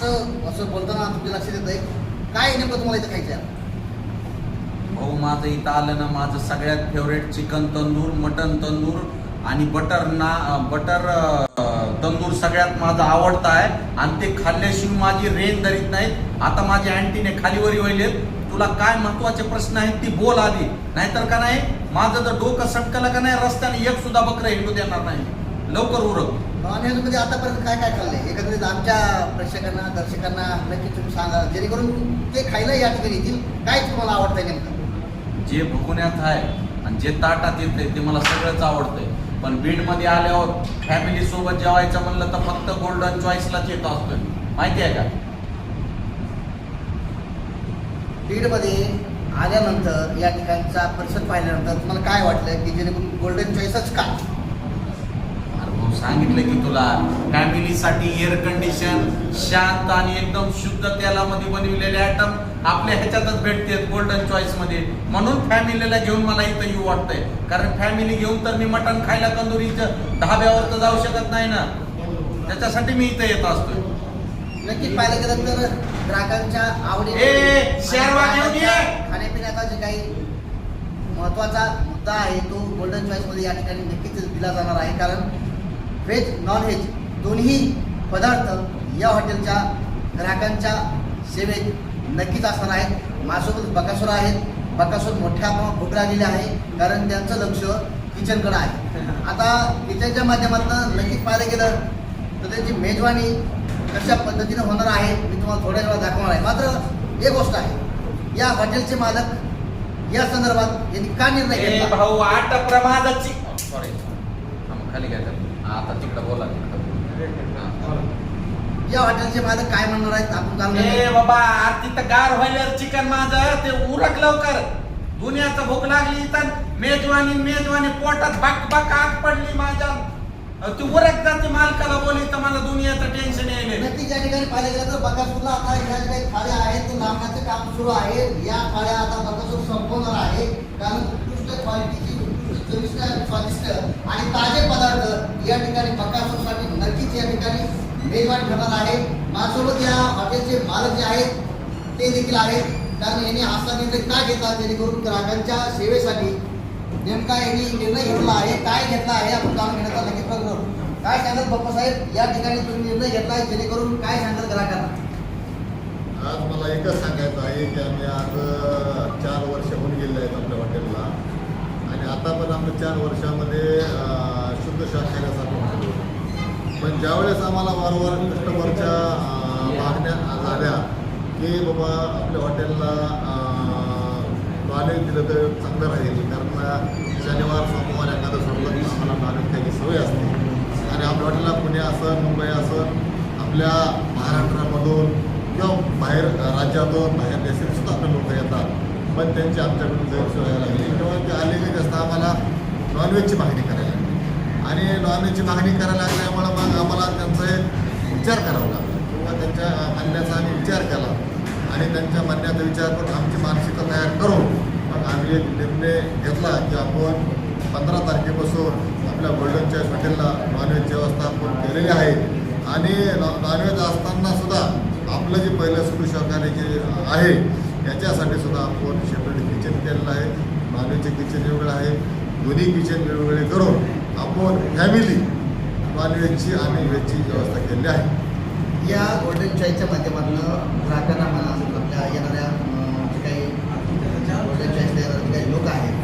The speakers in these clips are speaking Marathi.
असं बोलताना तुमच्या लक्षात येत आहे काय नेमकं तुम्हाला इथं खायचं आहे? भाऊ माझं इथं आलं ना, माझं सगळ्यात favourite chicken tandoor, mutton tandoor आणि बटर तंदूर सगळ्यात माझा आवडता आहे. आणि ते खाल्ल्याशिवाय माझी रेन धरीत नाहीत. आता माझ्या अँटीने खालीवरी वळलेत. तुला काय महत्वाचे प्रश्न आहेत ती बोल आधी, नाहीतर का नाही माझं जर डोकं सटकलं का नाही रस्त्याने एक सुद्धा बकरं हिंडू देणार नाही. लवकर उरक. नॉनव्हेज मध्ये आतापर्यंत काय काय खाल्लंय एकंदरीत आमच्या प्रेक्षकांना दर्शकांना नक्की तुम्ही सांगा, जेणेकरून ते खायला या ठिकाणी येतील. काय तुम्हाला आवडतंय नेमकं? जे भुकुण्यात आहे आणि जे ताटात येते ते मला सगळंच आवडतंय. पण बीडमध्ये आल्यावर फॅमिली सोबत जेवायचं म्हणलं तर फक्त गोल्डन चॉईसलाच येत असतोय. माहिती आहे का? बीडमध्ये आल्यानंतर या ठिकाणचा परिसर पाहिल्यानंतर तुम्हाला काय वाटलं की जेणेकरून गोल्डन चॉईसच का? सांगितलं की तुला फॅमिलीसाठी एअर कंडिशन शांत आणि एकदम शुद्ध तेलामध्ये बनविलेले आयटम आपल्या ह्याच्यातच भेटतात गोल्डन चॉईस मध्ये. म्हणून फॅमिलीला घेऊन मला इथं येऊ वाटतंय. कारण फॅमिली घेऊन तर मी मटण खायला कंदुरीचं ढाब्यावर तर जाऊ शकत नाही ना. त्याच्यासाठी मी इथं येत असतोय. नक्कीच पाहिलं गेलं तर ग्राहकांच्या आवडी खाण्यापिण्याचा जे काही महत्वाचा मुद्दा आहे तो गोल्डन चॉईस मध्ये या ठिकाणी नक्कीच दिला जाणार आहे. कारण व्हेज नॉन व्हेज दोन्ही पदार्थ या हॉटेलच्या ग्राहकांच्या सेवेत नक्कीच असणार आहेत. माझ्यासोबत बकासूर आहेत. बकासूर मोठ्या प्रमाणात भूक लागलेली आहे कारण त्यांचं लक्ष किचनकडे आहे. आता किचनच्या माध्यमातून नक्कीच पाहिलं गेलं तर त्यांची मेजवानी कशा पद्धतीने होणार आहे मी तुम्हाला थोड्या वेळा दाखवणार आहे. मात्र एक गोष्ट आहे, या हॉटेलचे मालक या संदर्भात यांनी का निर्णय घेतला? भाऊ आठ प्रमादाची सॉरी खाली घ्यायचं आता तिकडं बोला. या हॉटेलचे मालक काय म्हणणार आहेत आपण जाणून बाबा तिथं गार व्हायला चिकन माझं ते उरक लवकर. दुनियाचं भूक लागली तर मेजवानी पोटात बाक बाक आग पडली माझ्या. तू उरक जाते मालकाला बोलली तर मला दुनियाचं टेन्शन येईल. नक्कीच या ठिकाणी पाहिलं गेलं तर बकासूरला आता या काही थाळ्या आहेत ते लावण्याचं काम सुरू आहे. या थाळ्या आता बकासूर संपवणार आहे कारण उत्कृष्ट क्वालिटीची स्वादिष्ट आणि ताजे पदार्थ या ठिकाणी बकासूरसाठी नक्कीच या ठिकाणी मेजवान ठरणार आहे. माझ्यासोबत या हॉटेलचे मालक जे आहेत ते देखील आहेत. कारण यांनी असा निर्णय का घेतला जेणेकरून ग्राहकांच्या सेवेसाठी नेमका यांनी निर्णय घेतला आहे. काय घेतला आहे आपण जाणून घेण्याचा नक्कीच प्रयत्न करू. काय सांगाल पप्पा साहेब, या ठिकाणी तुम्ही निर्णय घेतला आहे जेणेकरून काय सांगाल ग्राहकांना? आज मला एकच सांगायचं आहे की आम्ही आज 4 वर्ष होऊन गेले आहेत आपल्या हॉटेलला आणि आता पण आम्ही 4 वर्षामध्ये शुद्ध शाकाहारासाठी हॉटेल होतो. पण ज्यावेळेस आम्हाला वारंवार कस्टमरच्या मागण्या झाल्या की बाबा आपल्या हॉटेलला नॉनव्हेज दिलं तर चांगलं राहील. कारण शनिवार सोमवार एखादं सोडलं की आम्हाला नॉनव्हेज खायची सवय असते आणि आपल्या हॉटेलला पुणे असं मुंबई असं आपल्या महाराष्ट्रामधून किंवा बाहेर राज्यातून बाहेर देशात सुद्धा आपले लोक येतात. पण त्यांची आमच्याकडून गैरसोय व्हायला लागली किंवा ते आले की जास्त आम्हाला नॉनव्हेजची मागणी करायला लागली आणि नॉनव्हेजची मागणी करायला लागल्यामुळं मग आम्हाला त्यांचा एक विचार करावा लागला किंवा त्यांच्या म्हणण्याचा आम्ही विचार केला आणि त्यांच्या म्हणण्याचा विचार करून आमची मानसिकता तयार करून मग आम्ही एक निर्णय घेतला की आपण 15 तारखेपासून आपल्या गोल्डन चॉईस हॉटेलला नॉनव्हेजची व्यवस्था आपण केलेली आहे. आणि नॉनव्हेज असताना सुद्धा आपलं जे पहिलं सुरू शाकाहारी जे आहे याच्यासाठी सुद्धा आपण सेपरेट किचन केलेलं आहे. नॉनव्हेजचे किचन वेगळं आहे. दोन्ही किचन वेगवेगळे करून आपण फॅमिली नॉनव्हेजची आणि व्हेजची व्यवस्था केलेली आहे. या गोल्डन चॉईसच्या माध्यमातून ग्राहकांना म्हणा आपल्या येणाऱ्या जे काही गोल्डन चॉईसला येणारे काही लोक आहेत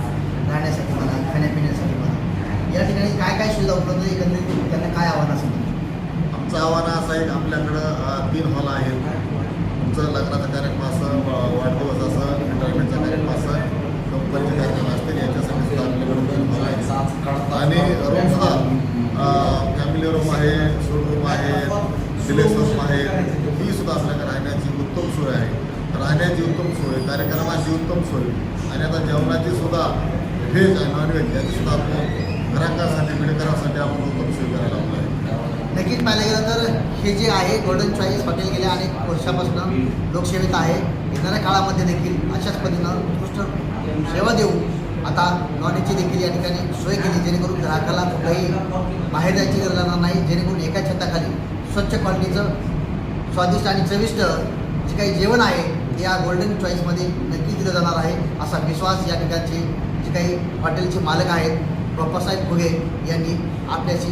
राहण्यासाठी म्हणा खाण्यापिण्यासाठी म्हणा या ठिकाणी काय काय सुविधा उपलब्ध आहे एकंदरीत त्यांना काय आव्हान असेल? आमचं आव्हान असं आहे की आपल्याकडं 3 हॉल आहेत. तुमचं लग्नाचा कार्यक्रम असं वाढदिवस असं रिटायरमेंटचा कार्यक्रम असं कंपनीचे कार्यक्रम असतील याच्यासाठी सुद्धा आपल्याकडे 3 हॉल आहेत आणि रूमसुद्धा फॅमिली रूम आहे, सूट रूम आहे, डिलेक्स रूम आहे. ही सुद्धा आपल्याकडे राहण्याची उत्तम सोय आहे. राहण्याची उत्तम सोय, कार्यक्रमाची उत्तम सोय आणि आता जेवणाची सुद्धा व्हेज आणि नॉनव्हेज याची सुद्धा आपण ग्राहकांसाठी मिळकरांसाठी आपण उत्तम सोय करायला लागलो आहे. नक्कीच पाहायला गेलं तर हे जे आहे गोल्डन चॉईस हॉटेल गेल्या अनेक वर्षापासून लोकसेवेत आहे. येणाऱ्या काळामध्ये देखील अशाच पद्धतीनं उत्कृष्ट सेवा देऊ आता नॉनव्हेजची देखील या ठिकाणी सोय केली जेणेकरून ग्राहकाला कुठेही बाहेर जायची गरज राहणार नाही. जेणेकरून एका छताखाली स्वच्छ क्वालिटीचं स्वादिष्ट आणि चविष्ट जे काही जेवण आहे ते या गोल्डन चॉईसमध्ये नक्की दिलं जाणार आहे असा विश्वास या ठिकाणचे जे काही हॉटेलचे मालक आहेत बाप्पासाहेब घुगे यांनी आपल्याशी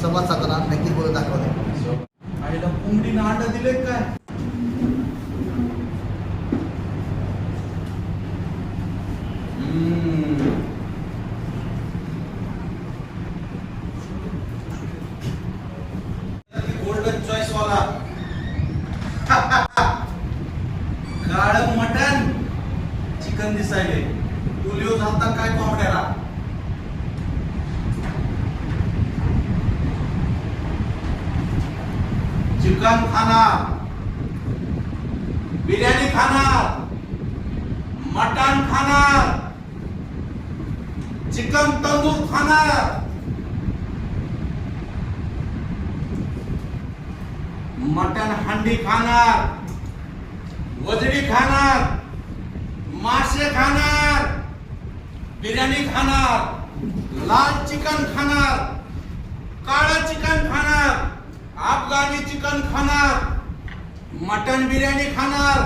संवाद साधताना नक्की बोलून दाखवलं. आईला कोंबडीनं अंडा दिले काय? गोल्डन चॉईस वाला काळ मटन चिकन दिसायले पोलिओ झालता काय कोंबड्याला. चिकन खाणार, बिर्याणी खाणार, मटन खाणार, चिकन तंदूर खाणार, मटन हंडी खाणार, वजडी खाणार, मासे खाणार, बिर्याणी खाणार, लाल चिकन खाणार, काळं चिकन खाणार, अफगाणी चिकन खाणार, मटन बिर्याणी खाणार,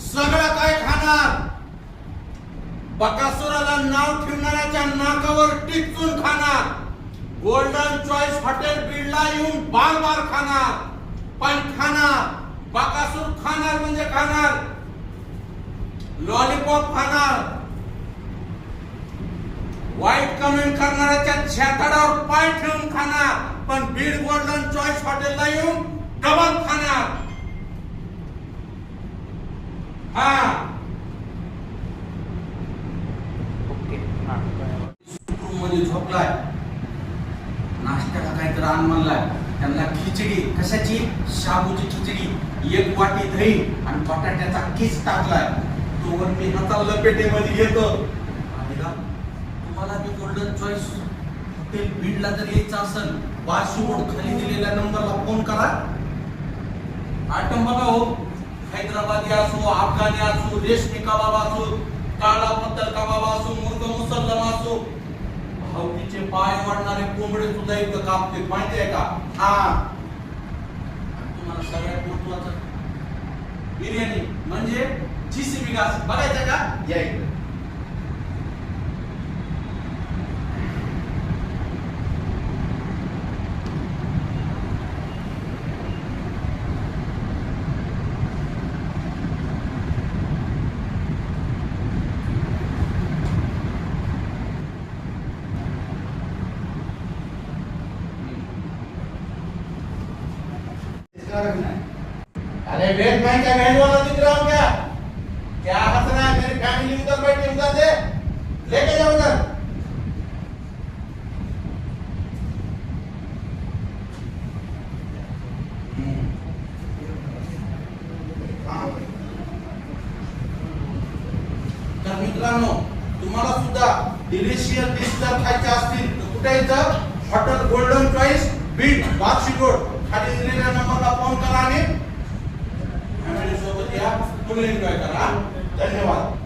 सगळं काय खाणार. बकासुराला नाव ठेवणाऱ्याच्या नाकावर टिचून खाणार. गोल्डन चॉईस हॉटेल बीडला येऊन बार बार खाणार. पण खाणार बकासूर खाणार म्हणजे खाणार. लॉलीपॉप खाणार. वाईट कमेंट करणाऱ्याच्या छाताडावर पाय ठेवून खाणार. पण बीड गोल्डन चॉईस हॉटेलला येऊन डबल खाणार. हा मध्ये झोपलाय. नाश्त्याला काहीतरी आण म्हणलाय. त्यांना खिचडी कशाची? शाबूची खिचडी. एक वाटी दही आणि बटाट्याचा किस टाकलाय. तोवर मी हाताला लपेटेमध्ये घेतो. तुम्हाला मी गोल्डन चॉईस हॉटेल बीडला जर यायचं असेल बार्शी रोड खाली दिलेल्या नंबरला फोन करा. आयटम बघा हो. हैदराबादी असो, अफगाणी असो, रेशमी कबाब असो, काळा पत्तर कबाब असो, मुर्ग मुसल्लम असो, भावकीचे पाय वाढणारे कोंबडे सुद्धा इथं कापते. माहिती आहे का? हा. तुम्हाला सगळ्यात महत्वाचं बिर्याणी म्हणजे जीसीबी घास बघायचं का? या इकडे. अरे वेट मैं क्या वेट वाला दिख रहा हूँ क्या हंस रहा है? मेरी फैमिली उधर बैठी, उधर से लेके जाओ उधर. तर मित्रांनो तुम्हाला सुद्धा डिलिशियस डिश जर खायचे असतील तर कुठे यायचं? Hotel golden choice Beed Barshi road खाली दिलेल्या नंबरला फोन करा आणि फॅमिली सोबत या. फुल एन्जॉय करा. धन्यवाद.